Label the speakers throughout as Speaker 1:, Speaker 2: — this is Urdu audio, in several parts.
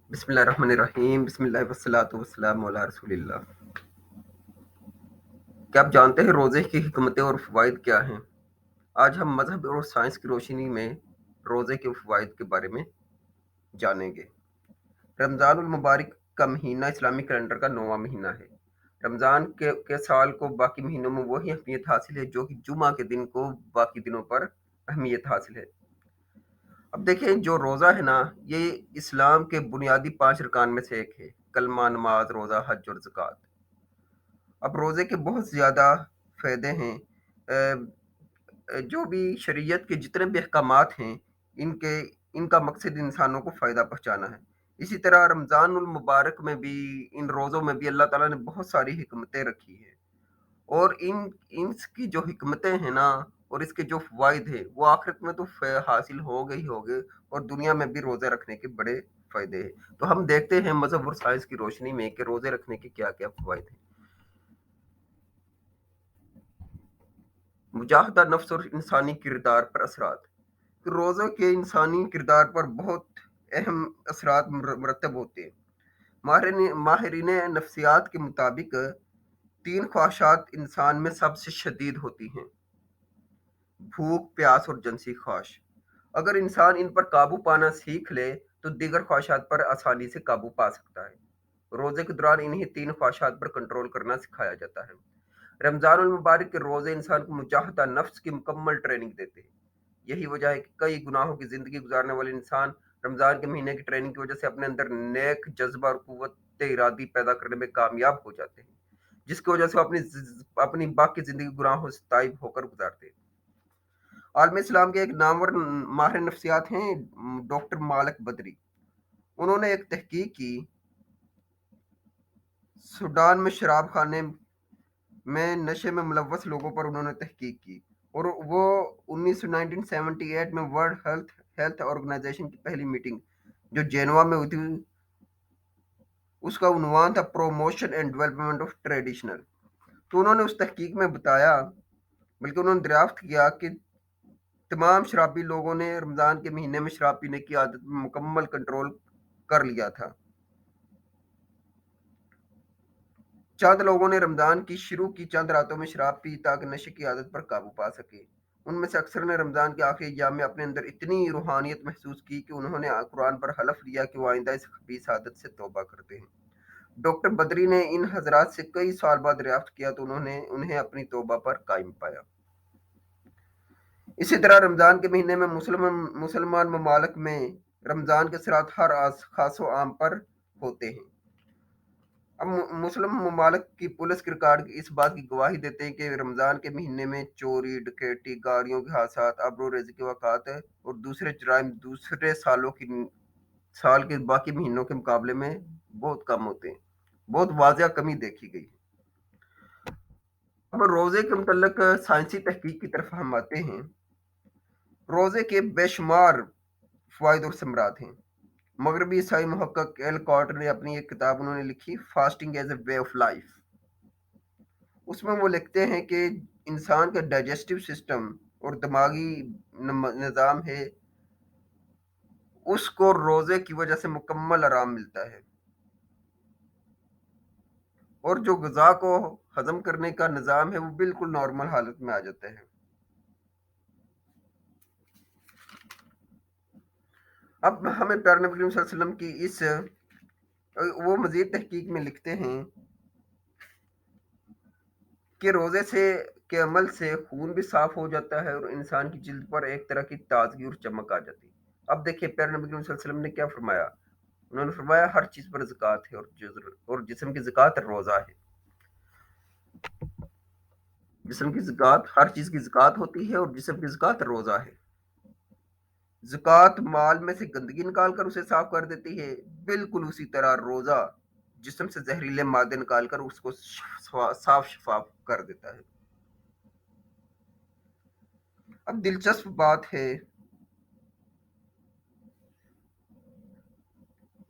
Speaker 1: بسم اللہ الرحمن الرحیم، بسم اللہ والصلاۃ والسلام علی رسول اللہ۔ کیا آپ جانتے ہیں روزے کی حکمتیں اور فوائد کیا ہیں؟ آج ہم مذہب اور سائنس کی روشنی میں روزے کے فوائد کے بارے میں جانیں گے۔ رمضان المبارک کا مہینہ اسلامی کیلنڈر کا 9واں مہینہ ہے۔ رمضان کے سال کو باقی مہینوں میں وہی اہمیت حاصل ہے جو کہ جمعہ کے دن کو باقی دنوں پر اہمیت حاصل ہے۔ اب دیکھیں، جو روزہ ہے نا، یہ اسلام کے بنیادی 5 ارکان میں سے ایک ہے: کلمہ، نماز، روزہ، حج اور زکوٰۃ۔ اب روزے کے بہت زیادہ فائدے ہیں۔ جو بھی شریعت کے جتنے بھی احکامات ہیں، ان کا مقصد انسانوں کو فائدہ پہنچانا ہے۔ اسی طرح رمضان المبارک میں بھی، ان روزوں میں بھی اللہ تعالیٰ نے بہت ساری حکمتیں رکھی ہیں، اور ان کی جو حکمتیں ہیں نا، اور اس کے جو فوائد ہیں، وہ آخرت میں تو حاصل ہو گئی ہوگے، اور دنیا میں بھی روزے رکھنے کے بڑے فائدے ہیں۔ تو ہم دیکھتے ہیں مذہب اور سائنس کی روشنی میں کہ روزے رکھنے کے کیا کیا فوائد ہیں۔ مجاہدہ نفس اور انسانی کردار پر اثرات۔ روزہ کے انسانی کردار پر بہت اہم اثرات مرتب ہوتے ہیں۔ ماہرین نفسیات کے مطابق 3 خواہشات انسان میں سب سے شدید ہوتی ہیں: بھوک، پیاس اور جنسی خواہش۔ اگر انسان ان پر قابو پانا سیکھ لے تو دیگر خواہشات پر آسانی سے قابو پا سکتا ہے۔ روزے کے دوران انہی 3 خواہشات پر کنٹرول کرنا سکھایا جاتا ہے۔ رمضان المبارک کے روزے انسان کو مجاہدہ نفس کی مکمل ٹریننگ دیتے ہیں۔ یہی وجہ ہے کہ کئی گناہوں کی زندگی گزارنے والے انسان رمضان کے مہینے کی ٹریننگ کی وجہ سے اپنے اندر نیک جذبہ اور قوت ارادی پیدا کرنے میں کامیاب ہو جاتے ہیں، جس کی وجہ سے وہ اپنی باقی زندگی گناہوں سے تائب ہو کر گزارتے ہیں۔ عالم اسلام کے ایک نامور ماہر نفسیات ہیں، ڈاکٹر مالک بدری۔ انہوں نے ایک تحقیق کی۔ سوڈان میں شراب خانے میں نشے میں ملوث لوگوں پر انہوں نے تحقیق کی، اور وہ 1978 میں ورلڈ ہیلتھ آرگنائزیشن کی پہلی میٹنگ جو جینوا میں ہوئی تھی، اس کا عنوان تھا promotion and development of traditional. تو انہوں نے اس تحقیق میں بتایا، بلکہ انہوں نے دریافت کیا کہ تمام شرابی لوگوں نے رمضان کے مہینے میں شراب پینے کی عادت میں مکمل کنٹرول کر لیا تھا۔ چند لوگوں نے رمضان کی شروع کی چند راتوں میں شراب پی تاکہ نشے کی عادت پر قابو پا سکے۔ ان میں سے اکثر نے رمضان کے آخری ایام میں اپنے اندر اتنی روحانیت محسوس کی کہ انہوں نے قرآن پر حلف لیا کہ وہ آئندہ اس خبیث عادت سے توبہ کرتے ہیں۔ ڈاکٹر بدری نے ان حضرات سے کئی سال بعد دریافت کیا تو انہیں اپنی توبہ پر قائم پایا۔ اسی طرح رمضان کے مہینے میں مسلمان ممالک میں رمضان کے اثرات ہر خاص و عام پر ہوتے ہیں۔ اب مسلم ممالک کی پولیس کے ریکارڈ اس بات کی گواہی دیتے ہیں کہ رمضان کے مہینے میں چوری، ڈکیتی، گاڑیوں کے حادثات، آبروریزی کے واقعات اور دوسرے جرائم دوسرے سال کے باقی مہینوں کے مقابلے میں بہت کم ہوتے ہیں۔ بہت واضح کمی دیکھی گئی۔ اب روزے کے متعلق سائنسی تحقیق کی طرف ہم آتے ہیں۔ روزے کے بے شمار فوائد اور ثمرات ہیں۔ مغربی عیسائی محقق ایل کارٹر نے اپنی ایک کتاب انہوں نے لکھی، fasting as a way of life. اس میں وہ لکھتے ہیں کہ انسان کا ڈائجسٹو سسٹم اور دماغی نظام ہے، اس کو روزے کی وجہ سے مکمل آرام ملتا ہے، اور جو غذا کو ہضم کرنے کا نظام ہے وہ بالکل نارمل حالت میں آ جاتا ہے۔ اب ہمیں پیارے نبی کریم صلی اللہ علیہ وسلم کی وہ مزید تحقیق میں لکھتے ہیں کہ روزے کے عمل سے خون بھی صاف ہو جاتا ہے، اور انسان کی جلد پر ایک طرح کی تازگی اور چمک آ جاتی ہے۔ اب دیکھیے پیارے نبی کریم صلی اللہ علیہ وسلم نے کیا فرمایا۔ انہوں نے فرمایا ہر چیز پر زکوٰۃ ہے، اور جسم کی زکوٰۃ روزہ ہے۔ جسم کی زکوٰۃ، ہر چیز کی زکوٰۃ ہوتی ہے، اور جسم کی زکوٰۃ روزہ ہے۔ زکوٰۃ مال میں سے گندگی نکال کر اسے صاف کر دیتی ہے، بالکل اسی طرح روزہ جسم سے زہریلے مادے نکال کر اس کو صاف شفاف کر دیتا ہے۔ اب دلچسپ بات ہے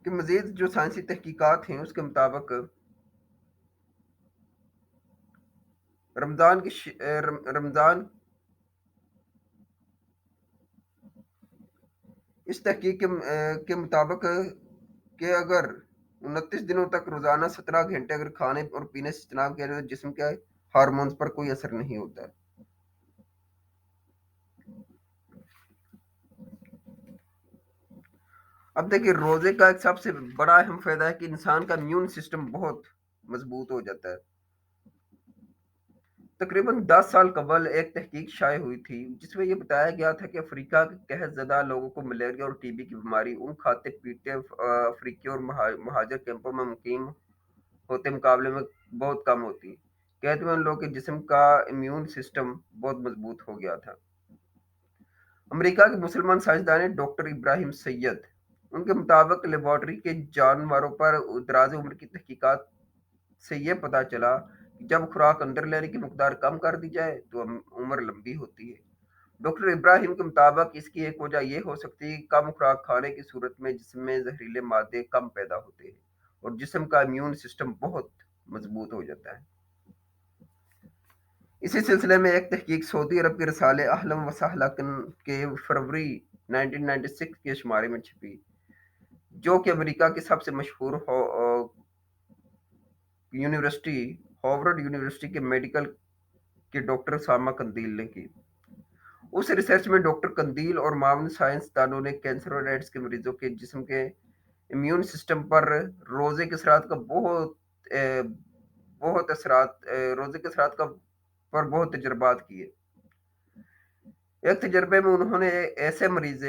Speaker 1: کہ مزید جو سائنسی تحقیقات ہیں اس کے مطابق رمضان اس تحقیق کے مطابق کہ اگر 29 دنوں تک روزانہ 17 گھنٹے اگر کھانے اور پینے سے اجتناب کیا جائے تو جسم کے ہارمونز پر کوئی اثر نہیں ہوتا ہے۔ اب دیکھیے روزے کا ایک سب سے بڑا اہم فائدہ ہے کہ انسان کا امیون سسٹم بہت مضبوط ہو جاتا ہے۔ تقریباً 10 سال قبل ایک تحقیق شائع ہوئی تھی جس میں یہ بتایا گیا تھا کہ افریقہ کے قحط زدہ لوگوں کو ملیریا اور ٹی بی کی بیماری ان کھاتے پیتے افریقی اور مہاجر کیمپوں میں مقیم ہوتے مقابلے میں بہت کم ہوتی۔ کہتے ہیں ان لوگوں کے جسم کا امیون سسٹم بہت مضبوط ہو گیا تھا۔ امریکہ کے مسلمان سائنسدان ڈاکٹر ابراہیم سید ان کے مطابق لیبارٹری کے جانوروں پر دراز عمر کی تحقیقات سے یہ پتا چلا کہ جب خوراک اندر لینے کی مقدار کم کر دی جائے تو عمر لمبی ہوتی ہے۔ ڈاکٹر ابراہیم کے مطابق اس کی ایک وجہ یہ ہو سکتی ہے کہ کم خوراک کھانے کی صورت میں جسم میں زہریلے مادے کم پیدا ہوتے ہیں اور جسم کا امیون سسٹم بہت مضبوط ہو جاتا ہے۔ اسی سلسلے میں ایک تحقیق سعودی عرب کے رسالے اہلم و سہلا کے فروری 1996 کے شمارے میں چھپی، جو کہ امریکہ کی سب سے مشہور یونیورسٹی ہارورڈ یونیورسٹی کے میڈیکل کے ڈاکٹر اسامہ قندیل نے کی۔ اس ریسرچ میں ڈاکٹر قندیل اور معاون سائنس دانوں نے کینسر اور ایڈز کے مریضوں کے جسم کے امیون سسٹم پر روزے کے اثرات کا بہت اثرات روزے کے اثرات کا پر بہت تجربات کیے۔ ایک تجربے میں انہوں نے ایسے مریض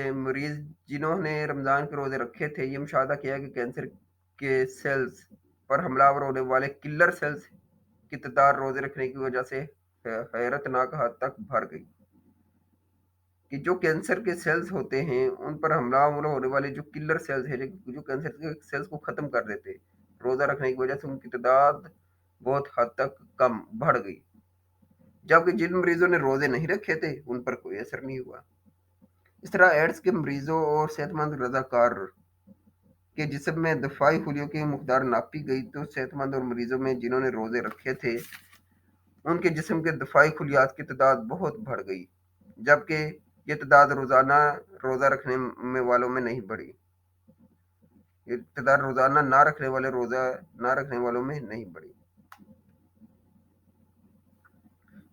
Speaker 1: جنہوں نے رمضان کے روزے رکھے تھے یہ مشاہدہ کیا کہ کینسر کے سیلز پر حملہ آور ہونے والے کلر سیلز کی تعداد روزے رکھنے کی وجہ سے حیرت ناک حد تک بڑھ گئی، کہ جو کینسر کے سیلز ہوتے ہیں ان پر حملہ آور ہونے والے جو کلر سیلز ہیں جو کینسر کے سیلز کو ختم کر دیتے، روزہ رکھنے کی وجہ سے ان کی تعداد بہت حد تک کم بڑھ گئی، جبکہ جن مریضوں نے روزے نہیں رکھے تھے ان پر کوئی اثر نہیں ہوا۔ اس طرح ایڈز کے مریضوں اور صحت مند رضاکار کے جسم میں دفاعی خلیوں کی مقدار ناپی گئی تو صحت مند اور مریضوں میں جنہوں نے روزے رکھے تھے ان کے جسم کے دفاعی خلیات کی تعداد بہت بڑھ گئی، جبکہ یہ تعداد روزانہ روزہ رکھنے والوں میں نہیں بڑھی۔ یہ تعداد روزانہ روزہ نہ رکھنے والوں میں نہیں بڑھی۔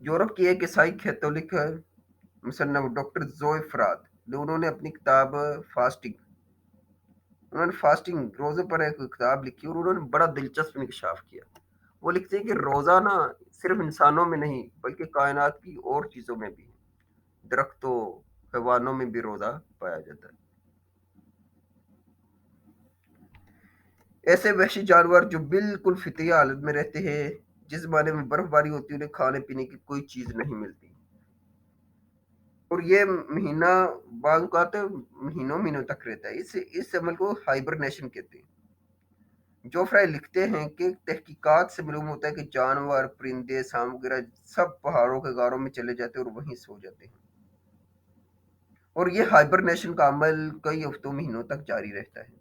Speaker 1: یورپ کی ایک عیسائی کیتھولک مصنف ڈاکٹر زوئے فراد انہوں نے اپنی کتاب فاسٹنگ روزے پر ایک کتاب لکھی اور انہوں نے بڑا دلچسپ انکشاف کیا۔ وہ لکھتے ہیں کہ روزہ نہ صرف انسانوں میں نہیں بلکہ کائنات کی اور چیزوں میں بھی، درختوں حیوانوں میں بھی روزہ پایا جاتا ہے۔ ایسے وحشی جانور جو بالکل فطری حالت میں رہتے ہیں، جس زمانے میں برف باری ہوتی ہے انہیں کھانے پینے کی کوئی چیز نہیں ملتی، اور یہ مہینہ بعض اوقات مہینوں تک رہتا ہے۔ اس عمل کو ہائبرنیشن کہتے ہیں۔ جوفرائی لکھتے ہیں کہ تحقیقات سے معلوم ہوتا ہے کہ جانور پرندے سانپ وغیرہ سب پہاڑوں کے غاروں میں چلے جاتے ہیں اور وہیں سو جاتے ہیں، اور یہ ہائبرنیشن کا عمل کئی ہفتوں مہینوں تک جاری رہتا ہے،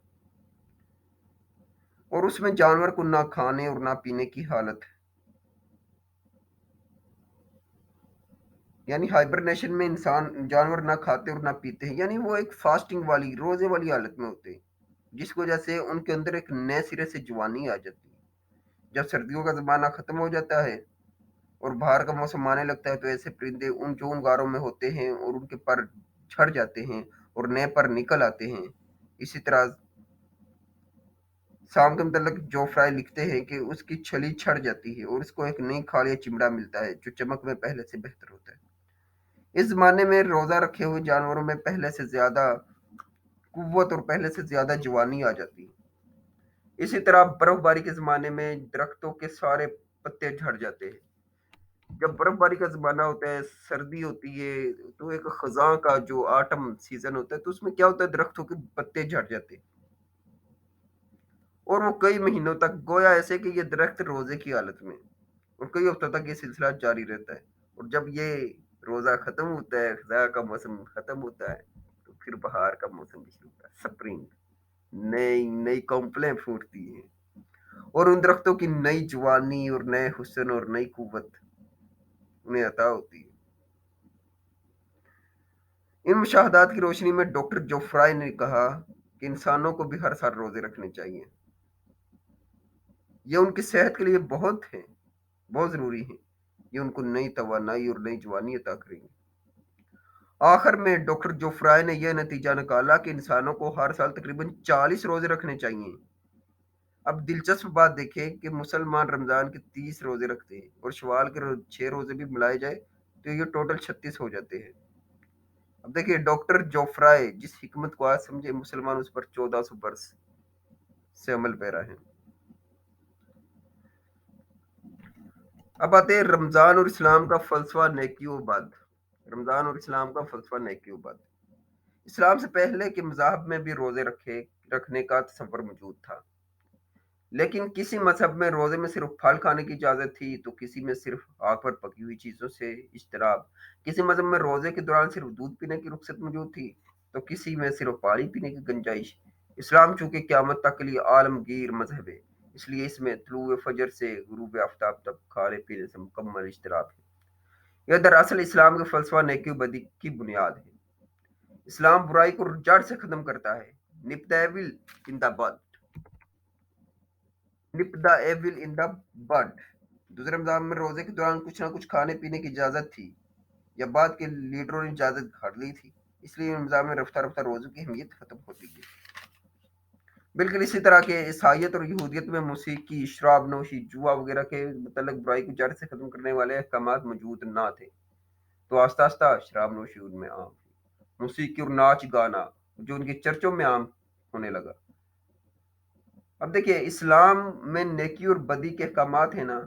Speaker 1: اور اس میں جانور کو نہ کھانے اور نہ پینے کی حالت، یعنی ہائبرنیشن میں جانور نہ کھاتے اور نہ پیتے ہیں، یعنی وہ ایک فاسٹنگ والی روزے والی حالت میں ہوتے ہیں، جس کی وجہ سے ان کے اندر ایک نئے سرے سے جوانی آ جاتی ہے۔ جب سردیوں کا زمانہ ختم ہو جاتا ہے اور باہر کا موسم آنے لگتا ہے تو ایسے پرندے ان غاروں میں ہوتے ہیں اور ان کے پر جھڑ جاتے ہیں اور نئے پر نکل آتے ہیں۔ اسی طرح سام کے متعلق جو فرائی لکھتے ہیں کہ اس کی چھلی چھڑ جاتی ہے اور اس کو ایک نئی کھال یا چمڑا ملتا ہے جو چمک میں پہلے سے بہتر ہوتا ہے۔ اس زمانے میں روزہ رکھے ہوئے جانوروں میں پہلے سے زیادہ قوت اور پہلے سے زیادہ جوانی آ جاتی ہے۔ اسی طرح برف باری کے زمانے میں درختوں کے سارے پتے جھڑ جاتے ہیں۔ جب برف باری کا زمانہ ہوتا ہے، سردی ہوتی ہے، تو ایک خزاں کا جو آٹم سیزن ہوتا ہے تو اس میں کیا ہوتا ہے، درختوں کے پتے جھڑ جاتے ہیں اور وہ کئی مہینوں تک گویا ایسے کہ یہ درخت روزے کی حالت میں، اور کئی ہفتوں تک یہ سلسلہ جاری رہتا ہے، اور جب یہ روزہ ختم ہوتا ہے، خزاں کا موسم ختم ہوتا ہے، تو پھر بہار کا موسم بھی شروع ہوتا ہے، سپرنگ، نئی نئی کمپلیں پھوٹتی ہیں اور ان درختوں کی نئی جوانی اور نئے حسن اور نئی قوت انہیں عطا ہوتی ہے۔ ان مشاہدات کی روشنی میں ڈاکٹر جوفرائی نے کہا کہ انسانوں کو بھی ہر سال روزے رکھنے چاہیے. یہ ان کی صحت کے لیے بہت ہیں، بہت ضروری ہیں. یہ ان کو نئی توانائی اور نئی جوانی عطا کریں گے. آخر میں ڈاکٹر جوفرائے نے یہ نتیجہ نکالا کہ انسانوں کو ہر سال تقریباً 40 روزے رکھنے چاہیے. اب دلچسپ بات دیکھیں کہ مسلمان رمضان کے 30 روزے رکھتے ہیں اور شوال کے 6 روزے بھی ملائے جائے تو یہ ٹوٹل 36 ہو جاتے ہیں. اب دیکھیے ڈاکٹر جوفرائے جس حکمت کو آج سمجھے مسلمان اس پر 1400 برس سے عمل پیرا ہے. اب آتے ہیں رمضان اور اسلام کا فلسفہ نیکی و بد. رمضان اور اسلام کا فلسفہ نیکی و بد. اسلام سے پہلے کے مذاہب میں بھی روزے رکھنے کا تصور موجود تھا، لیکن کسی مذہب میں روزے میں صرف پھل کھانے کی اجازت تھی تو کسی میں صرف آگ پر پکی ہوئی چیزوں سے اجتناب. کسی مذہب میں روزے کے دوران صرف دودھ پینے کی رخصت موجود تھی تو کسی میں صرف پانی پینے کی گنجائش. اسلام چونکہ قیامت تک کے لیے عالمگیر مذہب ہے، اس لیے اس میں طلوع فجر سے غروب آفتاب تک کھانے پینے سے مکمل اجتناب ہے. یہ دراصل اسلام کے فلسفہ نیکی و بدی کی بنیاد ہے. اسلام برائی کو جڑ سے ختم کرتا ہے. نپ دا ایول ان دا بڈ. نپ دا ایول ان دا بڈ. دوسرے رمضان میں روزے کے دوران کچھ نہ کچھ کھانے پینے کی اجازت تھی یا بعد کے لیڈروں نے اجازت گھڑ لی تھی، اس لیے رمضان میں رفتہ رفتہ روزوں کی اہمیت ختم ہوتی گئی. بالکل اسی طرح کے عیسائیت اور یہودیت میں موسیقی، شراب نوشی، جوا وغیرہ کے متعلق برائی کو جڑ سے ختم کرنے والے احکامات موجود نہ تھے تو آہستہ آہستہ شراب نوشی ان میں عام ہوئی. موسیقی اور ناچ گانا جو ان کے چرچوں میں عام ہونے لگا. اب دیکھیے اسلام میں نیکی اور بدی کے احکامات ہیں نا،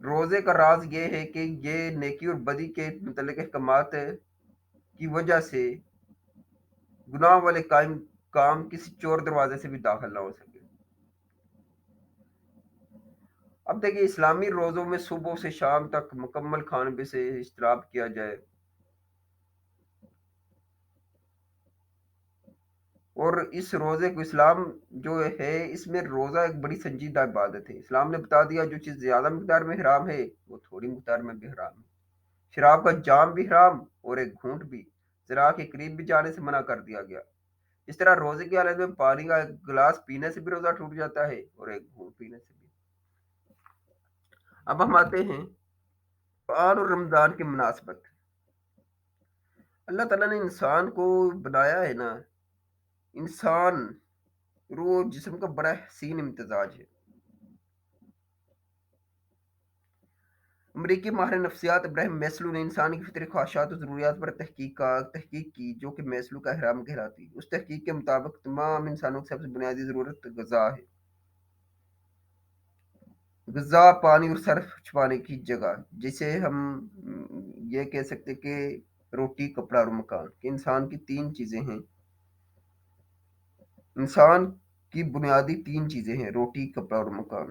Speaker 1: روزے کا راز یہ ہے کہ یہ نیکی اور بدی کے متعلق احکامات کی وجہ سے گناہ والے کام کسی چور دروازے سے بھی داخل نہ ہو سکے. اب دیکھیے اسلامی روزوں میں صبح سے شام تک مکمل کھانے پہ سے اجتناب کیا جائے، اور اس روزے کو اسلام جو ہے اس میں روزہ ایک بڑی سنجیدہ عبادت ہے. اسلام نے بتا دیا جو چیز زیادہ مقدار میں حرام ہے وہ تھوڑی مقدار میں بھی حرام ہے. شراب کا جام بھی حرام اور ایک گھونٹ بھی زرا کے قریب بھی جانے سے منع کر دیا گیا. اس طرح روزے کی حالت میں پانی کا ایک گلاس پینے سے بھی روزہ ٹوٹ جاتا ہے اور ایک گھونٹ پینے سے بھی. اب ہم آتے ہیں قرآن اور رمضان کی مناسبت. اللہ تعالیٰ نے انسان کو بنایا ہے نا، انسان روح اور جسم کا بڑا حسین امتزاج ہے. امریکی ماہر نفسیات ابراہیم میسلو نے انسان کی فطری خواہشات اور ضروریات پر تحقیق کی جو کہ میسلو کا اہرام کہلاتی. اس تحقیق کے مطابق تمام انسانوں کی سب سے بنیادی ضرورت غذا ہے. غذا، پانی اور سر چھپانے کی جگہ، جسے ہم یہ کہہ سکتے کہ روٹی، کپڑا اور مکان، کہ انسان کی 3 چیزیں ہیں. انسان کی بنیادی 3 چیزیں ہیں، روٹی، کپڑا اور مکان.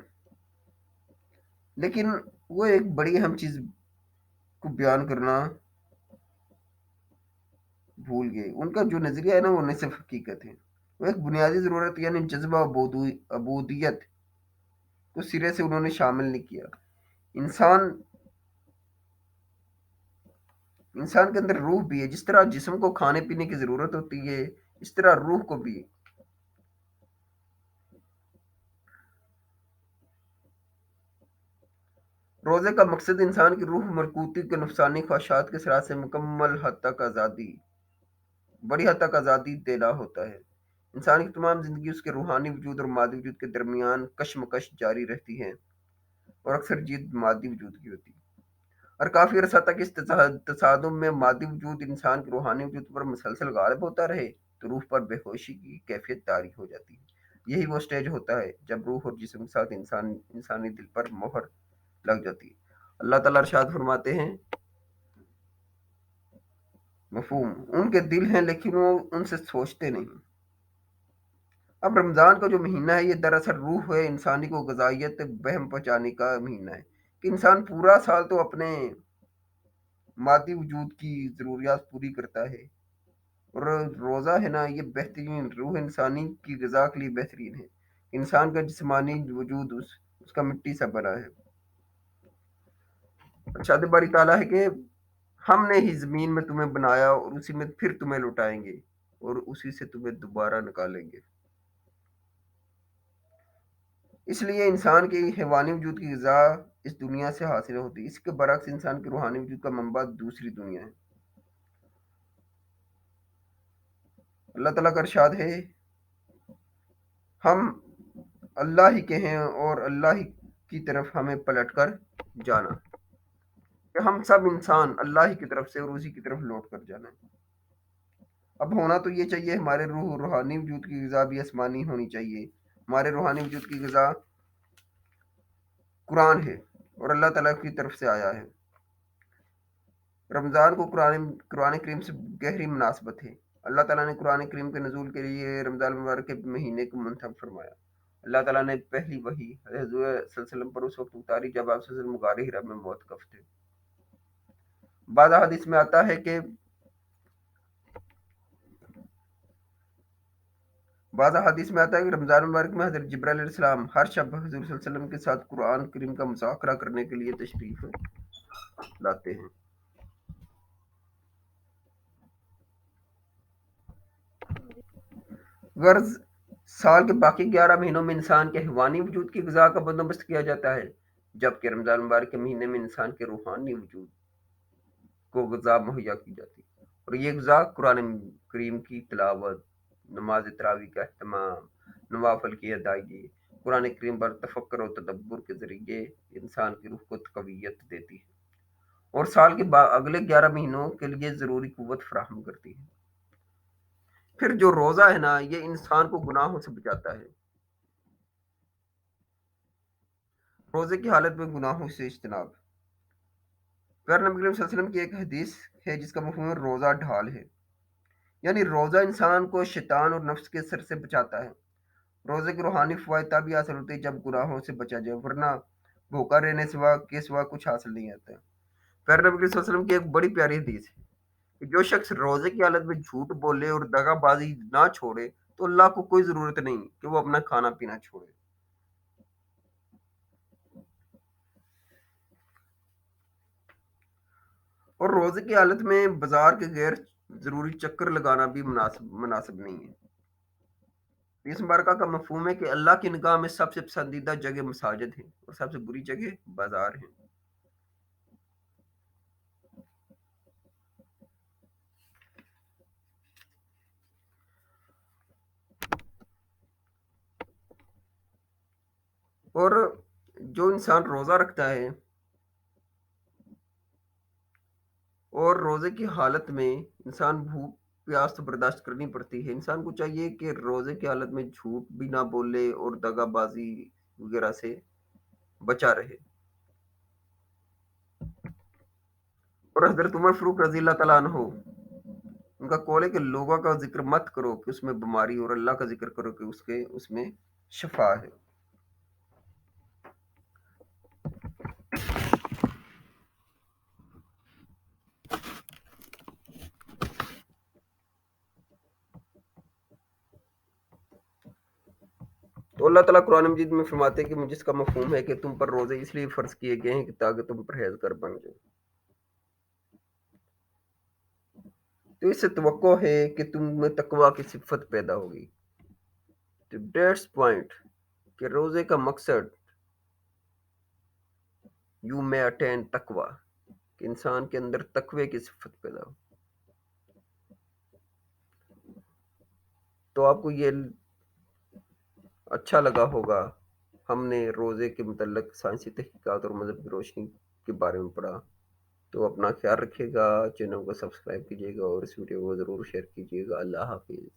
Speaker 1: لیکن وہ ایک بڑی اہم چیز کو بیان کرنا بھول گئے. ان کا جو نظریہ ہے نا وہ نصف حقیقت ہے. وہ ایک بنیادی ضرورت یعنی جذبہ عبودیت کو سرے سے انہوں نے شامل نہیں کیا. انسان انسان کے اندر روح بھی ہے. جس طرح جسم کو کھانے پینے کی ضرورت ہوتی ہے اس طرح روح کو بھی. روزے کا مقصد انسان کی روح ملکوتی کے نفسانی خواہشات کے سرات سے مکمل حد تک آزادی، بڑی حد تک آزادی دینا ہوتا ہے. انسان کی تمام زندگی اس کے روحانی وجود اور مادی وجود کے درمیان کشمکش جاری رہتی ہے اور اکثر جیت مادی وجود کی ہوتی ہے. اور کافی عرصہ تک اس تصادم میں مادی وجود انسان کے روحانی وجود پر مسلسل غالب ہوتا رہے تو روح پر بے ہوشی کی کیفیت طاری ہو جاتی ہے. یہی وہ سٹیج ہوتا ہے جب روح اور جسم کے ساتھ انسانی دل پر مہر لگ جاتی ہے. اللہ تعالیٰ ارشاد فرماتے ہیں، مفہوم ان کے دل ہیں لیکن وہ ان سے سوچتے نہیں. اب رمضان کا جو مہینہ ہے یہ دراصل روح ہے انسانی کو غذائیت بہم پہنچانے کا مہینہ ہے. کہ انسان پورا سال تو اپنے مادی وجود کی ضروریات پوری کرتا ہے، اور روزہ ہے نا یہ بہترین روح انسانی کی غذا کے لیے بہترین ہے. انسان کا جسمانی وجود اس کا مٹی سے بنا ہے. ارشاد باری تعالیٰ ہے کہ ہم نے ہی زمین میں تمہیں بنایا اور اسی میں پھر تمہیں لوٹائیں گے. اور اسی سے تمہیں دوبارہ نکالیں گے۔ اس لیے انسان کی حیوانی وجود کی غذا اس دنیا سے حاصل ہوتی ہے، اس کے برعکس انسان کے روحانی وجود کا منبع دوسری دنیا ہے۔ اللہ تعالیٰ کا ارشاد ہے، ہم اللہ ہی کے ہیں اور اللہ ہی کی طرف ہمیں پلٹ کر جانا، کہ ہم سب انسان اللہ ہی کی طرف سے اور اسی کی طرف لوٹ کر جانا ہے۔ اب ہونا تو یہ چاہیے، ہمارے روحانی وجود کی غذا بھی آسمانی ہونی چاہیے۔ ہمارے روحانی وجود کی غذا قرآن ہے اور اللہ تعالیٰ کی طرف سے آیا ہے۔ رمضان کو قرآن کریم سے گہری مناسبت ہے۔ اللہ تعالیٰ نے قرآن کریم کے نزول کے لیے رمضان المبارک کے مہینے کو منتخب فرمایا۔ اللہ تعالیٰ نے پہلی وحی حضور صلی اللہ علیہ وسلم پر اس وقت اتاری جب آپ صلی اللہ علیہ وسلم غار حرا میں موقف تھے۔ بعض حدیث میں آتا ہے کہ رمضان مبارک میں حضرت جبرائیل علیہ السلام ہر شب حضور صلی اللہ علیہ وسلم کے ساتھ قرآن کریم کا مذاکرہ کرنے کے لیے تشریف لاتے ہیں۔ غرض سال کے باقی 11 مہینوں میں انسان کے حیوانی وجود کی غذا کا بندوبست کیا جاتا ہے، جبکہ رمضان مبارک کے مہینے میں انسان کے روحانی وجود کو غذا مہیا کی جاتی ہے، اور یہ غذا قرآن کریم کی تلاوت، نماز تراویح کا اہتمام، نوافل کی ادائیگی، قرآن کریم پر تفکر و تدبر کے ذریعے انسان کی روح کو تقویت دیتی ہے اور سال کے اگلے 11 مہینوں کے لیے ضروری قوت فراہم کرتی ہے۔ پھر جو روزہ ہے نا، یہ انسان کو گناہوں سے بچاتا ہے۔ روزے کی حالت میں گناہوں سے اجتناب۔ پیارے نبی کریم صلی اللہ علیہ وسلم کی ایک حدیث ہے جس کا مفہوم روزہ ڈھال ہے، یعنی روزہ انسان کو شیطان اور نفس کے سر سے بچاتا ہے۔ روزے کے روحانی فوائد تبھی حاصل ہوتے ہیں جب گناہوں سے بچا جائے، ورنہ بھوکا رہنے سوا کچھ حاصل نہیں آتا ہے۔ پیارے نبی صلی اللہ علیہ وسلم کی ایک بڑی پیاری حدیث ہے کہ جو شخص روزے کی حالت میں جھوٹ بولے اور دغا بازی نہ چھوڑے تو اللہ کو کوئی ضرورت نہیں کہ وہ اپنا کھانا پینا چھوڑے۔ اور روزے کی حالت میں بازار کے غیر ضروری چکر لگانا بھی مناسب نہیں ہے۔ اس مبارکہ کا مفہوم ہے کہ اللہ کی نگاہ میں سب سے پسندیدہ جگہ مساجد ہیں اور سب سے بری جگہ بازار ہیں۔ اور جو انسان روزہ رکھتا ہے اور روزے کی حالت میں انسان بھوک پیاس تو برداشت کرنی پڑتی ہے، انسان کو چاہیے کہ روزے کی حالت میں جھوٹ بھی نہ بولے اور دغا بازی وغیرہ سے بچا رہے۔ اور حضرت عمر فاروق رضی اللہ تعالیٰ عنہ، ان کا قول ہے کہ لوگوں کا ذکر مت کرو کہ اس میں بیماری، اور اللہ کا ذکر کرو کہ اس میں شفا ہے۔ تو اللہ تعالیٰ قرآن مجید میں فرماتے ہیں کہ جس کا مفہوم ہے کہ تم پر روزے اس لیے فرض کیے گئے ہیں کہ تاکہ تم پرہیزگار بن جاؤ۔ تو اس سے توقع ہے کہ تم میں تقویٰ کی صفت پیدا ہوگی۔ تو دیٹس پوائنٹ کہ روزے کا مقصد یو میں اٹین تقویٰ، کہ انسان کے اندر تقوی کی صفت پیدا ہو۔ تو آپ کو یہ اچھا لگا ہوگا، ہم نے روزے کے متعلق سائنسی تحقیقات اور مذہب کی روشنی کے بارے میں پڑھا۔ تو اپنا خیال رکھیے گا، چینل کو سبسکرائب کیجیے گا اور اس ویڈیو کو ضرور شیئر کیجیے گا۔ اللہ حافظ۔